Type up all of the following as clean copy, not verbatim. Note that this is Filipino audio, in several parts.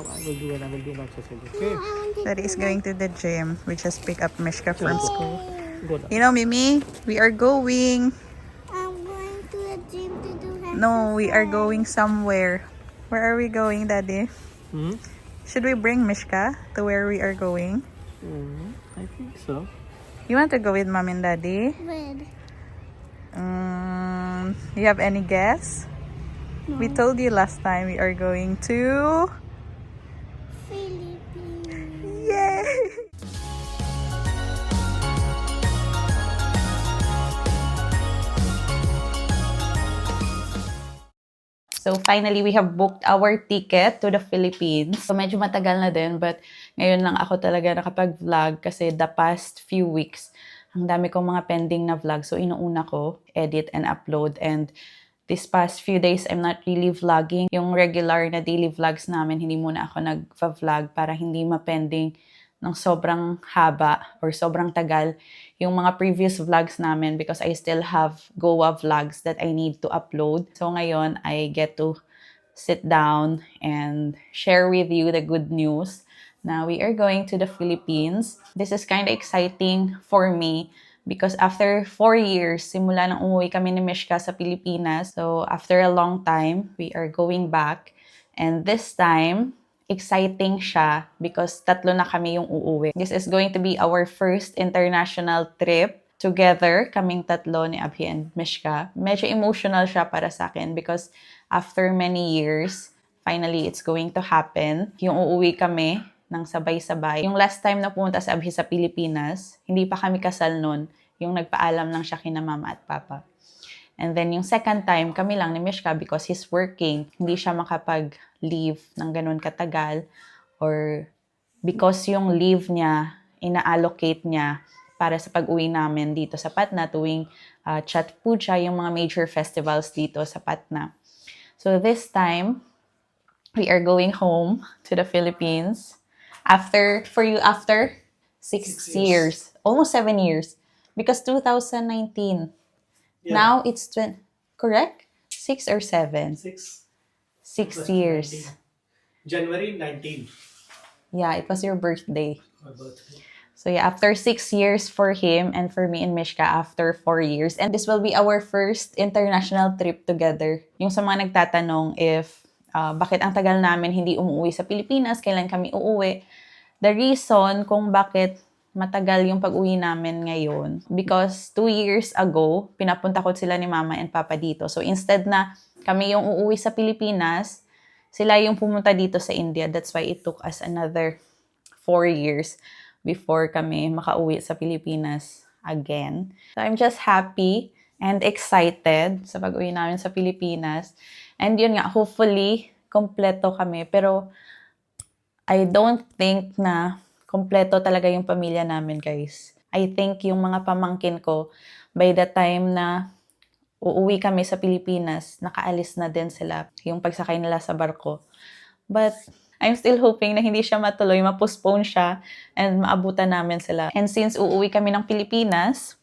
I will do when I will do my exercise. Okay. Daddy is going to the gym. We just pick up Mishka from school. Go down. You know, Mimi, we are going. I'm going to the gym to do exercise. No, we are going somewhere. Where are we going, Daddy? Hmm? Should we bring Mishka to where we are going? I think so. You want to go with Mom and Daddy? Red. You have any guess? No. We told you last time we are going to... Philippines. Yay! So finally, we have booked our ticket to the Philippines. So medyo matagal na din, but ngayon lang ako talaga nakapag-vlog kasi the past few weeks, ang dami kong mga pending na vlog. So inuuna ko, edit and upload. And this past few days, I'm not really vlogging. Yung regular na daily vlogs namin, hindi muna ako nag-vlog para hindi ma-pending ng sobrang haba or sobrang tagal yung mga previous vlogs namin because I still have Goa vlogs that I need to upload. So ngayon, I get to sit down and share with you the good news. Now, we are going to the Philippines. This is kind of exciting for me because after 4 years, simula nang umuwi kami ni Mishka sa Pilipinas. So after a long time, we are going back. And this time, exciting siya because tatlo na kami yung uuwi. This is going to be our first international trip together, kaming tatlo ni Abhi and Mishka. Medyo emotional siya para sa akin because after many years, finally it's going to happen. Yung uuwi kami ng sabay-sabay. Yung last time na pumunta sa Abhi sa Pilipinas, hindi pa kami kasal nun. Yung nagpaalam lang siya kina mama at papa. And then yung second time, kami lang ni Mishka because he's working. Hindi siya makapag-leave ng ganun katagal or because yung leave niya, ina-allocate niya para sa pag-uwi namin dito sa Patna tuwing Chhath Puja, yung mga major festivals dito sa Patna. So this time, we are going home to the Philippines after 6 years. Almost 7 years. Because 2019. Yeah. Now it's correct? 6 or 7? 6 years. 19. January 19. Yeah, it was your birthday. My birthday. So yeah, after 6 years for him and for me and Mishka after 4 years. And this will be our first international trip together. Yung sa mga nagtatanong if bakit ang tagal namin hindi umuwi sa Pilipinas, kailan kami uuwi. The reason kung bakit matagal yung pag-uwi namin ngayon because 2 years ago, pinapunta ko sila ni Mama and Papa dito. So instead na kami yung uuwi sa Pilipinas, sila yung pumunta dito sa India. That's why it took us another 4 years before kami makauwi sa Pilipinas again. So I'm just happy and excited sa pag-uwi namin sa Pilipinas. And yun nga, hopefully, kompleto kami. Pero I don't think na kompleto talaga yung pamilya namin, guys. I think yung mga pamangkin ko, by the time na uuwi kami sa Pilipinas, nakaalis na din sila yung pagsakay nila sa barko. But I'm still hoping na hindi siya matuloy, ma-postpone siya, and maabutan namin sila. And since uuwi kami ng Pilipinas,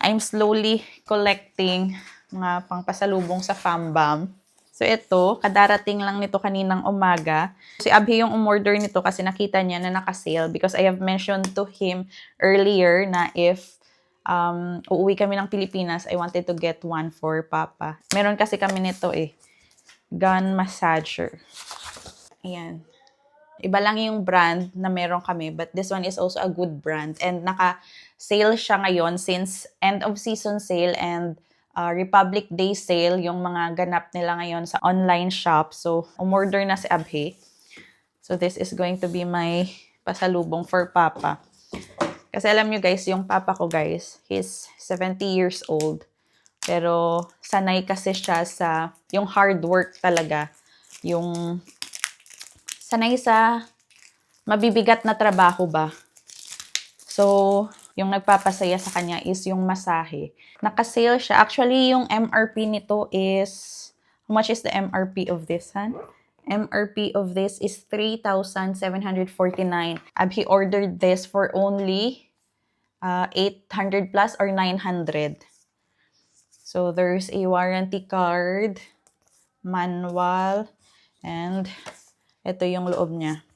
I'm slowly collecting mga pangpasalubong sa FamBam. So ito, kadarating lang nito kaninang umaga. Si Abhi yung umorder nito kasi nakita niya na naka-sale because I have mentioned to him earlier na if uuwi kami ng Pilipinas, I wanted to get one for Papa. Meron kasi kami nito gun massager. Ayan. Iba lang yung brand na meron kami, but this one is also a good brand. And naka-sale siya ngayon since end of season sale and Republic Day sale, yung mga ganap nila ngayon sa online shop. So, umorder na si Abhi. So, this is going to be my pasalubong for Papa. Kasi alam nyo guys, yung Papa ko guys, he's 70 years old. Pero, sanay kasi siya sa, yung hard work talaga. Yung, sanay sa mabibigat na trabaho ba. So, yung nagpapasaya sa kanya is yung masahe. Naka-sale siya. Actually, yung MRP nito is, how much is the MRP of this, han? MRP of this is 3,749. Abhi ordered this for only 800 plus or 900. So, there's a warranty card, manual, and Ito yung loob niya.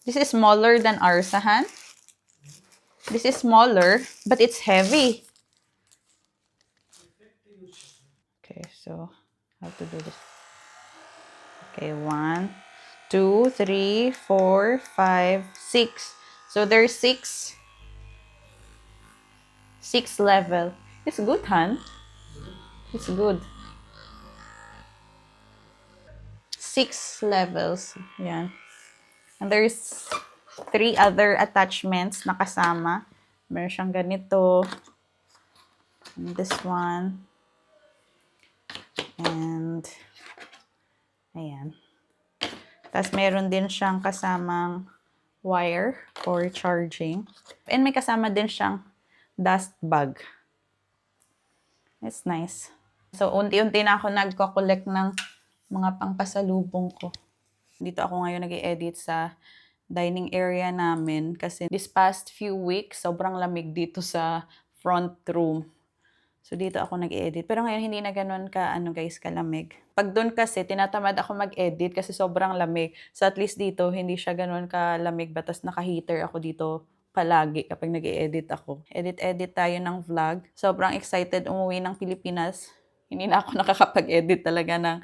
This is smaller than ours, Han? This is smaller, but it's heavy. Okay, so how to do this? Okay, 1, 2, 3, 4, 5, 6. So there's 6 level. It's good, Han. It's good. 6 levels. Yan. And there's 3 other attachments na kasama. Meron siyang ganito. And this one. And ayan. Tapos meron din siyang kasamang wire for charging. And may kasama din siyang dust bag. It's nice. So, unti-unti na ako nagko-collect ng mga pangpasalubong ko. Dito ako ngayon nag-i-edit sa dining area namin kasi this past few weeks, sobrang lamig dito sa front room. So, dito ako nag-i-edit. Pero ngayon, hindi na ganun kalamig. Pag doon kasi, tinatamad ako mag-edit kasi sobrang lamig. So, at least dito, hindi siya ganun kalamig ba? Tapos naka-heater ako dito palagi kapag nag-i-edit ako. Edit-edit tayo ng vlog. Sobrang excited umuwi ng Pilipinas. Hindi na ako nakakapag-edit talaga ng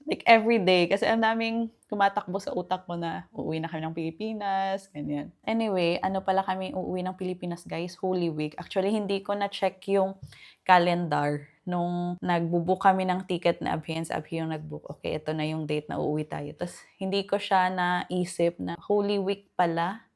like every day kasi ang daming tumatakbo sa utak ko na uuwi na kami ng Pilipinas, ganyan. Anyway, pala kami uuwi ng Pilipinas, guys? Holy Week. Actually, hindi ko na-check yung calendar nung nagbubook kami ng ticket na Abhi yung nagbook. Okay, ito na yung date na uuwi tayo. Tapos, hindi ko siya naisip na Holy Week pala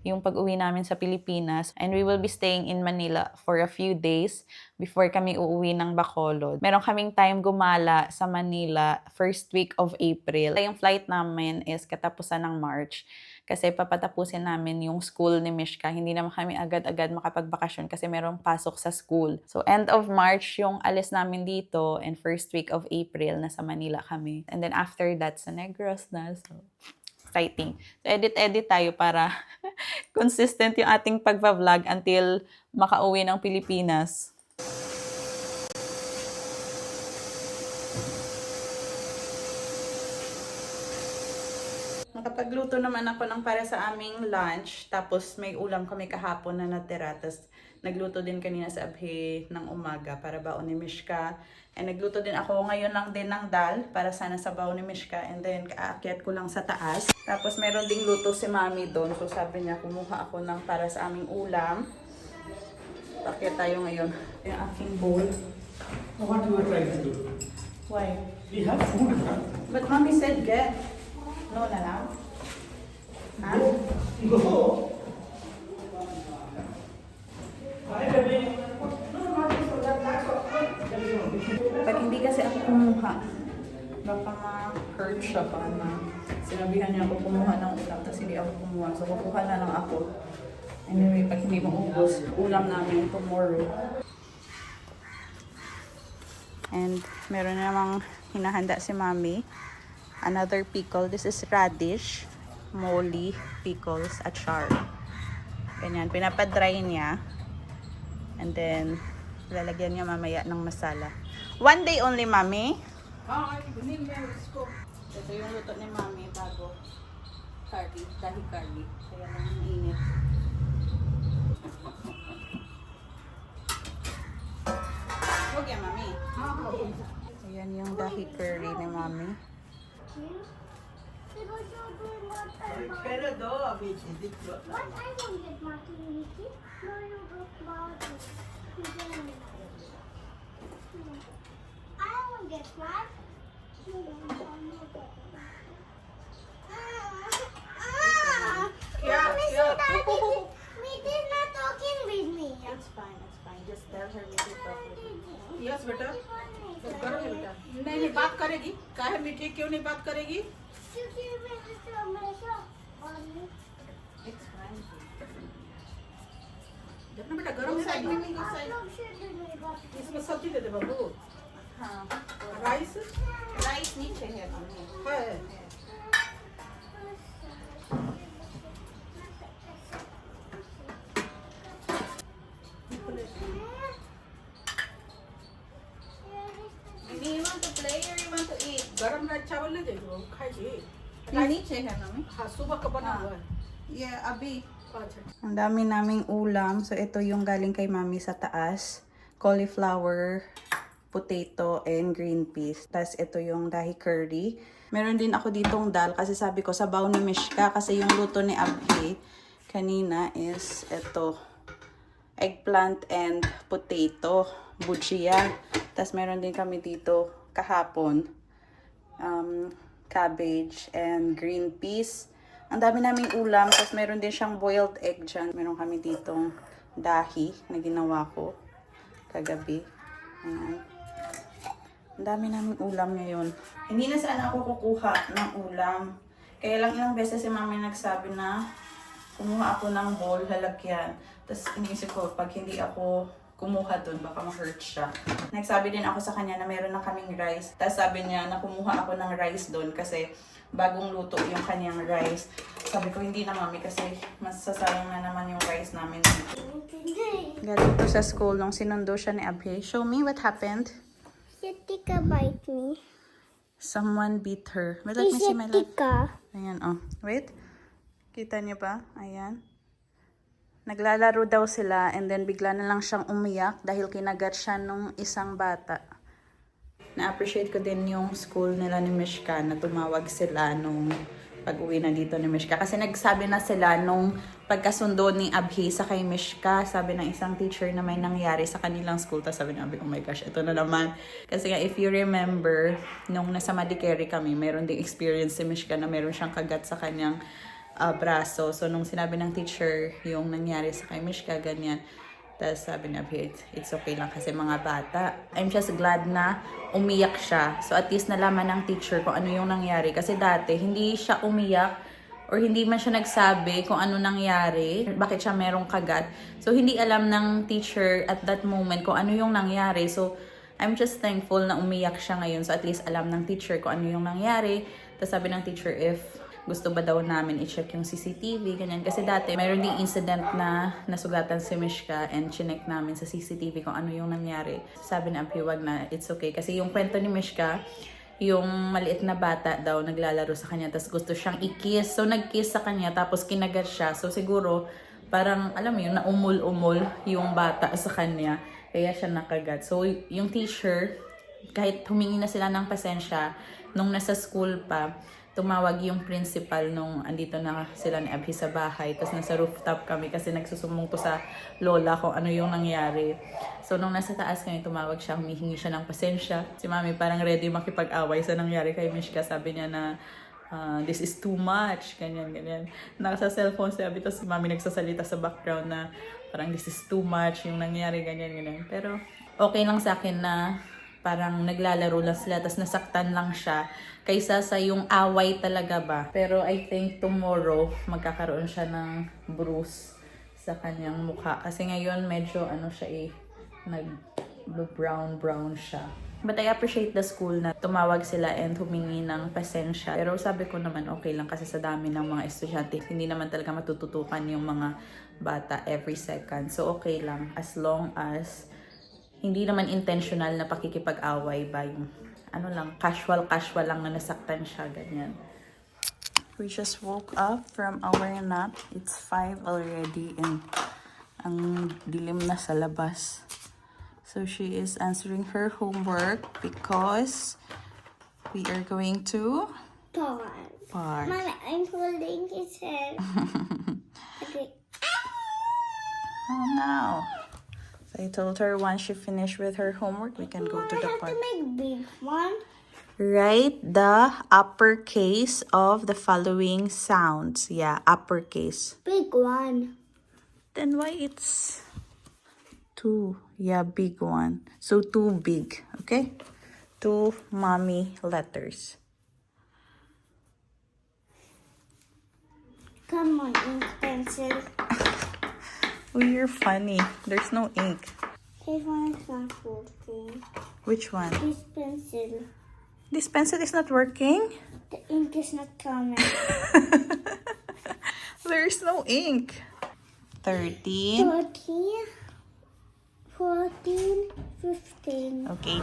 yung pag-uwi namin sa Pilipinas. And we will be staying in Manila for a few days before kami uuwi ng Bacolod. Meron kaming time gumala sa Manila first week of April. Yung flight namin is katapusan ng March kasi papatapusin namin yung school ni Mishka. Hindi naman kami agad-agad makapagbakasyon kasi merong pasok sa school. So end of March yung alis namin dito and first week of April nasa Manila kami. And then after that sa Negros na. So exciting. So, edit-edit tayo para consistent yung ating pagpa-vlog until makauwi ng Pilipinas. Nakapagluto naman ako ng para sa aming lunch. Tapos may ulam kami kahapon na natira. Tapos nagluto din kanina sa Abhi ng umaga para baon ni Mishka. And nagluto din ako ngayon lang din ng dal para sana sa baon ni Mishka. And then kaakyat ko lang sa taas. Tapos meron ding luto si Mami doon. So sabi niya kumuha ako ng para sa aming ulam. Paakyat tayo ngayon. Yung aking bowl. What you were trying to do? Why? We have food, huh? But Mommy said get. No na lang. Ha? No. Pag hindi kasi ako kumuha, baka ma-hurt siya pa na sinabihan niya ako kumuha ng ulam, tapos hindi ako kumuha. So, kukuha na lang ako. Anyway, pag hindi maubos, ulam namin tomorrow. And meron namang hinahanda si Mami. Another pickle. This is radish, moly, pickles, achar. Ganyan. Pinapadry niya. And then, lalagyan niya mamaya ng masala. One day only, Mami. Ito yung luto ni Mami bago curry, dahi curry. Kaya lang ang init. Huwag yan, Mami. Ayan yung dahi curry ni Mami. Pero do, abhi did What? I won't get Martin Mickey. No, you look Martin. I won't get mad. Meet is not talking with me. It's fine. Just tell her we will talk with you. Yes बेटा तो करोगे बेटा नहीं नहीं बात करेगी काहे मीठी क्यों नहीं बात करेगी क्योंकि मेरे से हमेशा It's fine. देखना बेटा गरम साइड में आप लोग शेयर नहीं बात इसमें सब्जी दे दे बाबू हाँ. राइस Rice नीचे है Mami. है Mami, you want to play or you want to eat? गरम राइस चावल ले जाइए वो खाएगी नीचे है मम्मी हाँ सुबह का बना हुआ है Yeah, Abi. अच्छा Ang dami naming ulam. So, ito yung galing kay Mami sa taas. Cauliflower, potato, and green peas. Tapos, ito yung dahi curry. Meron din ako ditong dal kasi sabi ko, sabaw ni Mishka. Kasi yung luto ni Abhi kanina is ito. Eggplant and potato. Bujia. Tapos, meron din kami dito kahapon. Cabbage and green peas. Ang dami naming ulam, tapos meron din siyang boiled egg dyan. Meron kami ditong dahi na ginawa ko kagabi. Ayan. Ang dami naming ulam ngayon. Hindi na sana ako kukuha ng ulam. Kaya lang ilang beses si mami nagsabi na kumuha ako ng bowl, lalagyan. Tapos iniisip ko, pag hindi ako kumuha dun, baka ma-hurt siya. Nagsabi din ako sa kanya na meron na kaming rice. Tapos sabi niya na kumuha ako ng rice dun kasi bagong luto yung kanyang rice. Sabi ko, hindi na mami kasi masasayang na naman yung rice namin dito. Galing to sa school nung sinundo siya ni Abhi. Show me what happened. Tika bite me. Someone beat her. Wait, let me see my left. Tika. Ayan, oh. Wait. Kita niyo ba? Ayan. Naglalaro daw sila and then bigla na lang siyang umiyak dahil kinagat siya nung isang bata. Na-appreciate ko din yung school nila ni Mishka na tumawag sila nung pag-uwi na dito ni Mishka. Kasi nagsabi na sila nung pagkasundo ni Abhi sa kay Mishka, sabi ng isang teacher na may nangyari sa kanilang school. Tapos sabi ni Abhi, oh my gosh, ito na naman. Kasi nga, if you remember, nung nasa Madikeri kami, meron ding experience si Mishka na meron siyang kagat sa kanyang braso. So, nung sinabi ng teacher yung nangyari sa kay Mishka, ganyan. Tapos sabi niya, it's okay lang kasi mga bata. I'm just glad na umiyak siya. So at least nalaman ng teacher kung ano yung nangyari. Kasi dati, hindi siya umiyak or hindi man siya nagsabi kung ano nangyari, bakit siya merong kagat. So hindi alam ng teacher at that moment kung ano yung nangyari. So I'm just thankful na umiyak siya ngayon. So at least alam ng teacher kung ano yung nangyari. Tapos sabi ng teacher if gusto ba daw namin i-check yung CCTV, ganyan. Kasi dati, mayroon ding incident na nasugatan si Mishka and chinek namin sa CCTV kung ano yung nangyari. Sabi na Abhi, wag na, it's okay. Kasi yung kwento ni Mishka, yung maliit na bata daw naglalaro sa kanya, tapos gusto siyang i-kiss. So, nag-kiss sa kanya, tapos kinagat siya. So, siguro, parang, alam mo yun, naumul-umul yung bata sa kanya. Kaya siya nakagat. So, yung teacher, kahit humingi na sila ng pasensya, nung nasa school pa, tumawag yung principal nung andito na sila ni Abhi sa bahay. Tapos nasa rooftop kami kasi nagsusumong to sa lola kung ano yung nangyari. So nung nasa taas kami, tumawag siya, humihingi siya ng pasensya. Si mami parang ready makipag-away sa nangyari kay Mishka. Sabi niya na, this is too much, ganyan, ganyan. Nasa cellphone si Abhi, tapos si mami nagsasalita sa background na parang this is too much yung nangyari, ganyan, ganyan. Pero okay lang sa akin na parang naglalaro lang sila, tapos nasaktan lang siya, kaysa sa yung away talaga ba. Pero I think tomorrow, magkakaroon siya ng bruise sa kanyang mukha. Kasi ngayon, medyo ano siya nag-brown siya. But I appreciate the school na tumawag sila and humingi ng pasensya. Pero sabi ko naman, okay lang kasi sa dami ng mga estudyante, hindi naman talaga matututukan yung mga bata every second. So okay lang, as long as hindi naman intentional na pakikipag-away ba yung ano lang, casual lang na nasaktan siya, ganyan. We just woke up from our nap. It's 5 already and ang dilim na sa labas. So she is answering her homework because we are going to park. Mama, I'm holding his head. Okay. Oh no. I told her once she finished with her homework, we can go to the I have park. to make big one. Write the uppercase of the following sounds. Yeah, uppercase. Big one. Then why it's 2? Yeah, big one. So 2 big, okay? 2 mommy letters. Come on, ink pencil. Oh, you're funny. There's no ink. This one is not working. Which one? This pencil. This pencil is not working? The ink is not coming. There's no ink. 13. 13, 14, 15. Okay.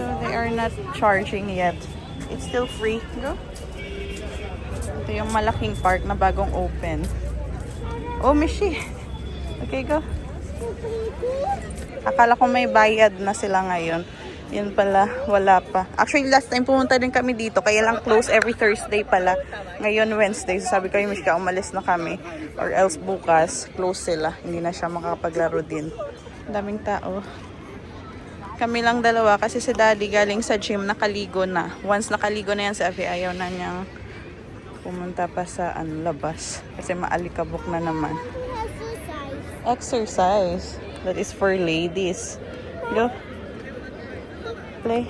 So they are not charging yet. It's still free. Go. Ito yung malaking park na bagong open. Oh, Mishi. Okay, go. Akala ko may bayad na sila ngayon. Yun pala, wala pa. Actually, last time pumunta din kami dito. Kaya lang close every Thursday pala. Ngayon, Wednesday. So sabi ko yung Mishka, umalis na kami. Or else bukas, close sila. Hindi na siya makakapaglaro din. Daming tao. Kami lang dalawa kasi si Daddy galing sa gym, nakaligo na. Once nakaligo na yan, sabi ayaw na niyang pumunta pa sa labas. Kasi maalikabok na naman. Exercise. That is for ladies. Go. Play.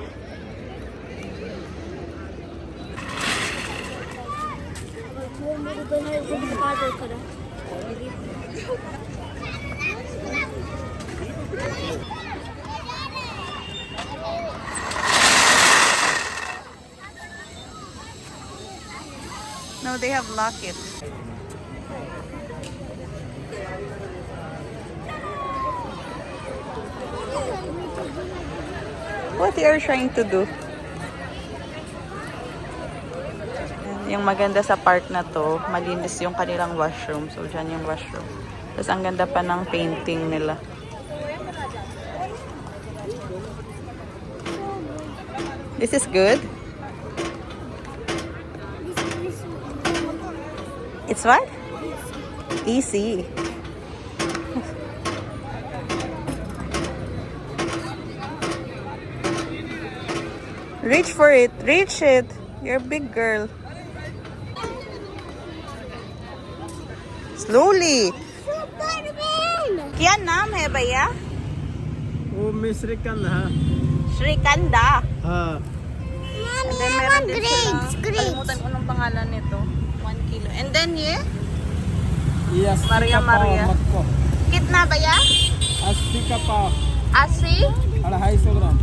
No, they have locked it. What they are trying to do? Yung maganda sa park na to, malinis yung kanilang washroom. So, dyan yung washroom. Tapos, ang ganda pa ng painting nila. This is good? It's what? Easy. Reach for it. Reach it. You're a big girl. Slowly. क्या नाम है भैया? वो मिश्रिकंद है. Shrikanda. हाँ. And then meron din sila. Kalimutan ko ng pangalan nito. 1 kilo. And then ye? Yes. Maria Maria. Kitna भैया? 80 का पाव. 80? 250 ग्राम.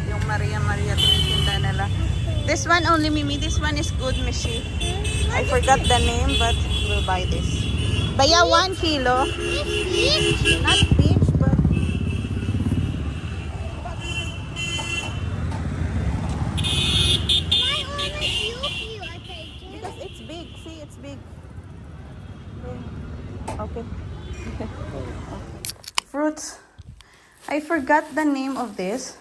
Yung Maria Maria tinitinda nila. This one only, Mimi. This one is good, Mishi. I forgot the name, but we'll buy this. Baya 1 kilo. Not peach, but... Because it's big. See, it's big. Okay. Fruits. I forgot the name of this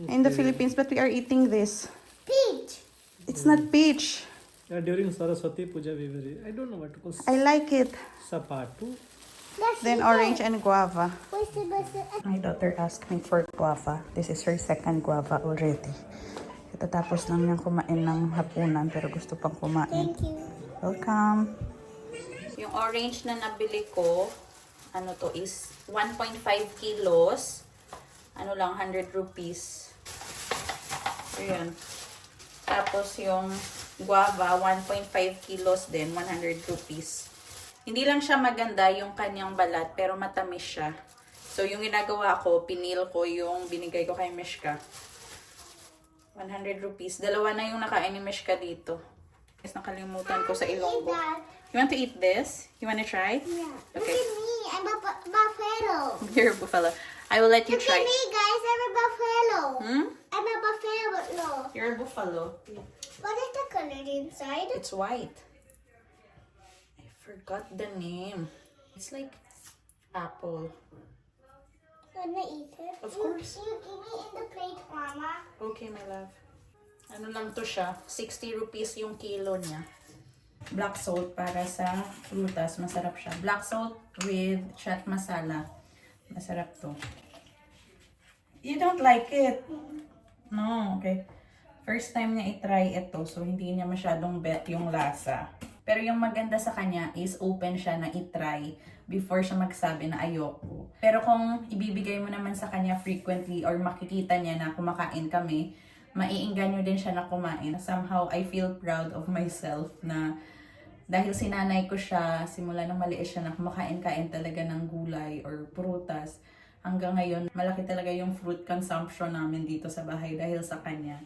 in the Philippines, but we are eating this. Peach. It's not peach. Yeah, during Saraswati Puja, we very. I don't know what to call. I like it. Sapatu. Then orange and guava. What's the best? My daughter asked me for guava. This is her second guava already. Katatapos lang niyang kumain ng hapunan pero gusto pang kumain. Thank you. Welcome. Yung orange na nabili ko, ano to is 1.5 kilos. Ano lang, 100 rupees. Ayan. Tapos yung guava, 1.5 kilos din, 100 rupees. Hindi lang siya maganda yung kanyang balat, pero matamis siya. So, yung ginagawa ko, pinil ko yung binigay ko kay Mishka. 100 rupees. Dalawa na yung nakain ni Mishka dito. Yes, nakalimutan ko sa Ilonggo. You want to eat this? You want to try? Yeah. Look Okay. at me. I'm a buffalo. You're a buffalo. I will let you Look try. at me, guys. I'm a buffalo. Hmm? I'm a buffalo. You're a buffalo. What is the color inside? It's white. I forgot the name. It's like apple. Can I eat it? Of course. You give me in the plate, Mama. Okay, my love. Ano lang to siya? 60 rupees yung kilo niya. Black salt para sa prutas. Masarap siya. Black salt with chaat masala. Masarap to. You don't like it? No, okay. First time niya i-try ito, so hindi niya masyadong bet yung lasa. Pero yung maganda sa kanya is open siya na i-try before siya magsabi na ayoko. Pero kung ibibigay mo naman sa kanya frequently or makikita niya na kumakain kami, maiinganyo din siya na kumain. Somehow, I feel proud of myself na dahil sinanay ko siya, simula nung maliit siya na kumakain-kain talaga ng gulay or prutas. Hanggang ngayon, malaki talaga yung fruit consumption namin dito sa bahay dahil sa kanya.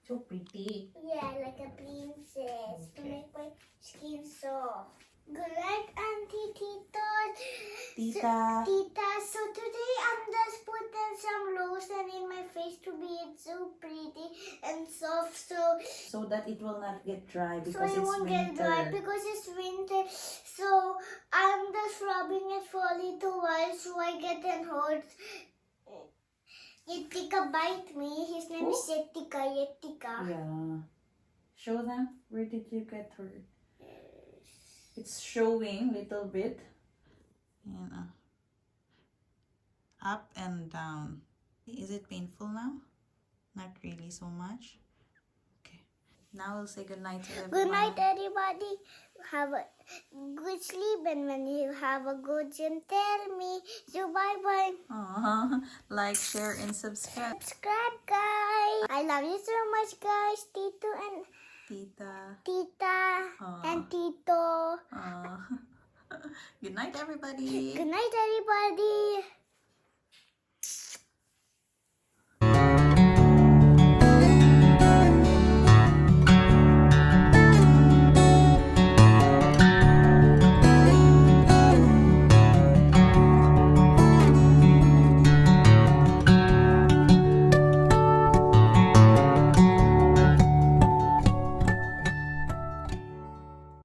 So pretty. Yeah, like a princess. To make my skin soft. Good night, Auntie Tito. Tita. Tita, so today I'm just put this some lotion in my face to be it so pretty and soft, so that it will not get dry so it won't get dry because it's winter. So I'm just rubbing it for a little while so I get an hurt. Yetika bite me. His name is Yetika. Yeah. Show them. Where did you get hurt? It's showing little bit. And, up and down. Is it painful now? Not really so much. Okay. Now we'll say goodnight to everyone. Good night, everybody. Have a good sleep, and when you have a good dream, tell me. So bye-bye. Aww. Like, share, and subscribe. Subscribe, guys. I love you so much, guys. Tito and Tita and Tito. Good night, everybody. Good night, everybody.